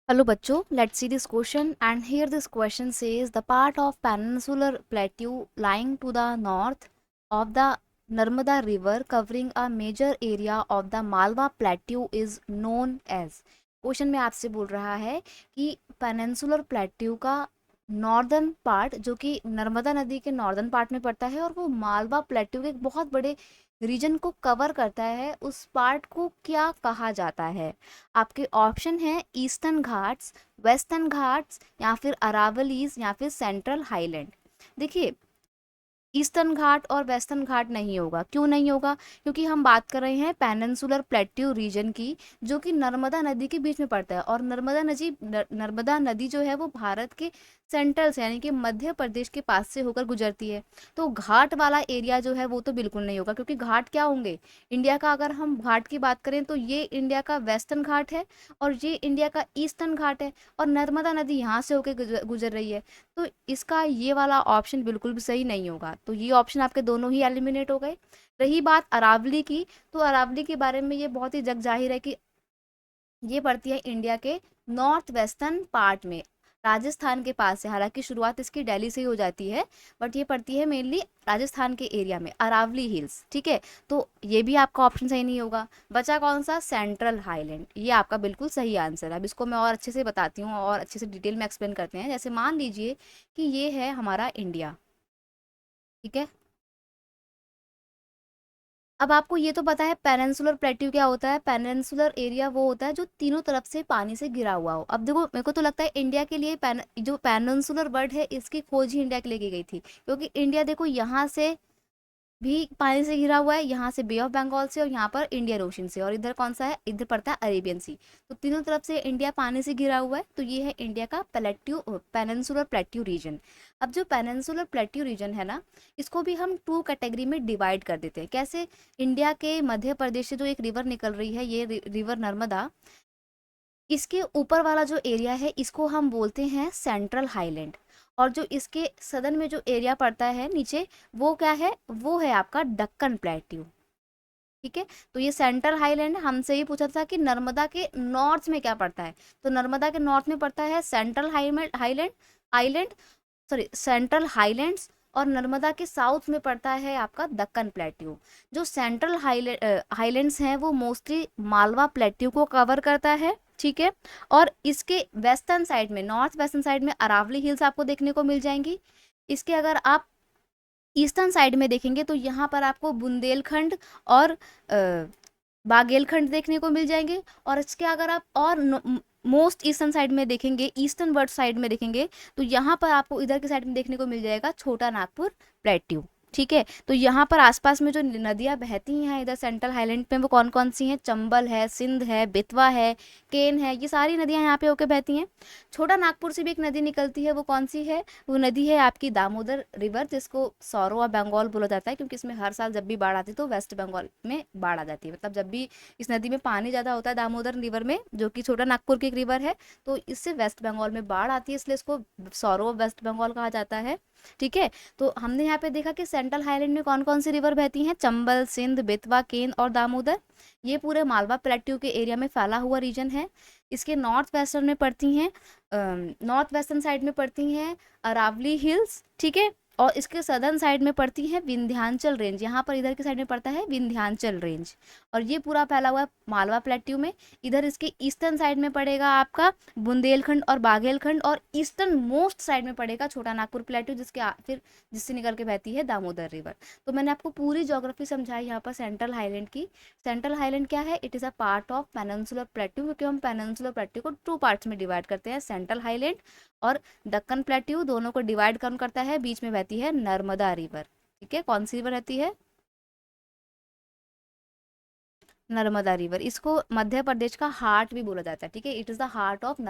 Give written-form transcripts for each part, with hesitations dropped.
Hello bachcho, let's see this question, and here this question says the part of peninsular plateau lying to the north of the Narmada river covering a major area of the Malwa plateau is known as। Question में आपसे बोल रहा है कि peninsular plateau का northern part जो कि नर्मदा नदी के नॉर्दर्न पार्ट में पड़ता है और वो मालवा प्लेट्यू के एक बहुत बड़े रीजन को कवर करता है, उस पार्ट को क्या कहा जाता है। आपके ऑप्शन है ईस्टर्न घाट्स, वेस्टर्न घाट्स या फिर अरावलीज या फिर सेंट्रल हाईलैंड। देखिए, ईस्टर्न घाट और वेस्टर्न घाट नहीं होगा। क्यों नहीं होगा? क्योंकि हम बात कर रहे हैं पेनिनसुलर प्लेट्यू रीजन की, जो कि नर्मदा नदी के बीच में पड़ता है। और नर्मदा नदी जो है वो भारत के सेंट्रल से यानी कि मध्य प्रदेश के पास से होकर गुजरती है। तो घाट वाला एरिया जो है वो तो बिल्कुल नहीं होगा, क्योंकि घाट क्या होंगे इंडिया का। अगर हम घाट की बात करें तो ये इंडिया का वेस्टर्न घाट है और ये इंडिया का ईस्टर्न घाट है, और नर्मदा नदी यहाँ से होकर गुजर रही है। तो इसका ये वाला ऑप्शन बिल्कुल भी सही नहीं होगा। तो ये ऑप्शन आपके दोनों ही एलिमिनेट हो गए। रही बात अरावली की, तो अरावली के बारे में ये बहुत ही जग जाहिर है कि ये पड़ती है इंडिया के नॉर्थ वेस्टर्न पार्ट में, राजस्थान के पास है। हालांकि शुरुआत इसकी दिल्ली से ही हो जाती है, बट ये पड़ती है मेनली राजस्थान के एरिया में, अरावली हिल्स। ठीक है, तो ये भी आपका ऑप्शन सही नहीं होगा। बचा कौन सा? Central highland. ये आपका बिल्कुल सही आंसर है। अब इसको मैं और अच्छे से बताती हूँ और अच्छे से डिटेल में एक्सप्लेन करते हैं। जैसे मान लीजिए कि ये है हमारा इंडिया, ठीक है। अब आपको ये तो पता है पेनिनसुलर प्लेट्यू क्या होता है। पेनिनसुलर एरिया वो होता है जो तीनों तरफ से पानी से घिरा हुआ हो। अब देखो, मेरे को तो लगता है इंडिया के लिए जो पेनिनसुलर वर्ड है इसकी खोज ही इंडिया के लिए की गई थी, क्योंकि इंडिया देखो यहाँ से भी पानी से घिरा हुआ है, यहाँ से बे ऑफ बंगाल से, और यहाँ पर इंडियन ओशन से, और इधर कौन सा है? इधर पड़ता है अरेबियन सी। तो तीनों तरफ से इंडिया पानी से घिरा हुआ है। तो ये है इंडिया का पेनिनसुलर प्लेट्यू रीजन। अब जो पेनिनसुलर प्लेट्यू रीजन है ना, इसको भी हम टू कैटेगरी में डिवाइड कर देते हैं। कैसे? इंडिया के मध्य प्रदेश से जो एक रिवर निकल रही है, ये रिवर नर्मदा, इसके ऊपर वाला जो एरिया है इसको हम बोलते हैं सेंट्रल हाईलैंड। और जो इसके सदन में जो एरिया पड़ता है नीचे, वो क्या है? वो है आपका दक्कन प्लेट्यू। ठीक है, तो ये सेंट्रल हाईलैंड है। हमसे ये पूछा था कि नर्मदा के नॉर्थ में क्या पड़ता है, तो नर्मदा के नॉर्थ में पड़ता है central highland island, sorry central highlands. और नर्मदा के साउथ में पड़ता है आपका दक्कन प्लेट्यू। जो सेंट्रल हाईलैंड्स हैं वो मोस्टली मालवा प्लेट्यू को कवर करता है, ठीक है। और इसके वेस्टर्न साइड में, नॉर्थ वेस्टर्न साइड में अरावली हिल्स आपको देखने को मिल जाएंगी। इसके अगर आप ईस्टर्न साइड में देखेंगे तो यहाँ पर आपको बुंदेलखंड और बागेलखंड देखने को मिल जाएंगे। और इसके अगर आप और मोस्ट ईस्टर्न साइड में देखेंगे, ईस्टर्न वर्ड साइड में देखेंगे, तो यहाँ पर आपको इधर के साइड में देखने को मिल जाएगा छोटा नागपुर प्लेट्यू। ठीक है, तो यहाँ पर आसपास में जो नदियाँ बहती हैं इधर सेंट्रल हाईलैंड पे, वो कौन कौन सी हैं? चंबल है, सिंध है, बेतवा है, केन है, ये सारी नदियाँ यहाँ पे होके बहती हैं। छोटा नागपुर से भी एक नदी निकलती है, वो कौन सी है? वो नदी है आपकी दामोदर रिवर, जिसको सौरो ऑफ बंगाल बोला जाता है, क्योंकि इसमें हर साल जब भी बाढ़ आती है तो वेस्ट बंगाल में बाढ़ आ जाती है। मतलब जब भी इस नदी में पानी ज़्यादा होता है दामोदर रिवर में, जो कि छोटा नागपुर की एक रिवर है, तो इससे वेस्ट बंगाल में बाढ़ आती है, इसलिए इसको सौरो ऑफ वेस्ट बंगाल कहा जाता है। ठीक है, तो हमने यहाँ पे देखा कि सेंट्रल हाईलैंड में कौन कौन सी रिवर बहती हैं? चंबल, सिंध, बेतवा, केन और दामोदर। ये पूरे मालवा प्लेट्यू के एरिया में फैला हुआ रीजन है। इसके नॉर्थ वेस्टर्न में पड़ती हैं, नॉर्थ वेस्टर्न साइड में पड़ती हैं अरावली हिल्स, ठीक है। और इसके सदर्न साइड में पड़ती है विंध्याचल रेंज। यहाँ पर इधर के साइड में पड़ता है विंध्याचल रेंज। और ये पूरा फैला हुआ है मालवा प्लेट्यू में। इधर इसके ईस्टर्न साइड में पड़ेगा आपका बुंदेलखंड और बाघेलखंड, और ईस्टर्न मोस्ट साइड में पड़ेगा छोटा नागपुर प्लेट्यू, फिर जिससे निकल के बहती है दामोदर रिवर। तो मैंने आपको पूरी ज्योग्राफी समझाई यहाँ पर सेंट्रल हाईलैंड की। सेंट्रल हाईलैंड क्या है? It is a part of peninsular plateau, क्योंकि हम पेनिनसुलर प्लेट्यू को टू पार्ट्स में डिवाइड करते हैं, सेंट्रल हाईलैंड और दक्कन प्लेट्यू। दोनों को डिवाइड कौन करता है? बीच में बहती है नर्मदा रिवर। ठीक है, कौन सी रिवर रहती है? नर्मदा रिवर। इसको मध्य प्रदेश का हार्ट भी बोला जाता है, ठीक है। It is the heart of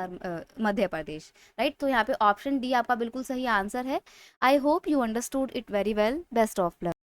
Madhya Pradesh, right. तो यहाँ पे ऑप्शन डी आपका बिल्कुल सही आंसर है। I hope you understood it very well. Best of luck.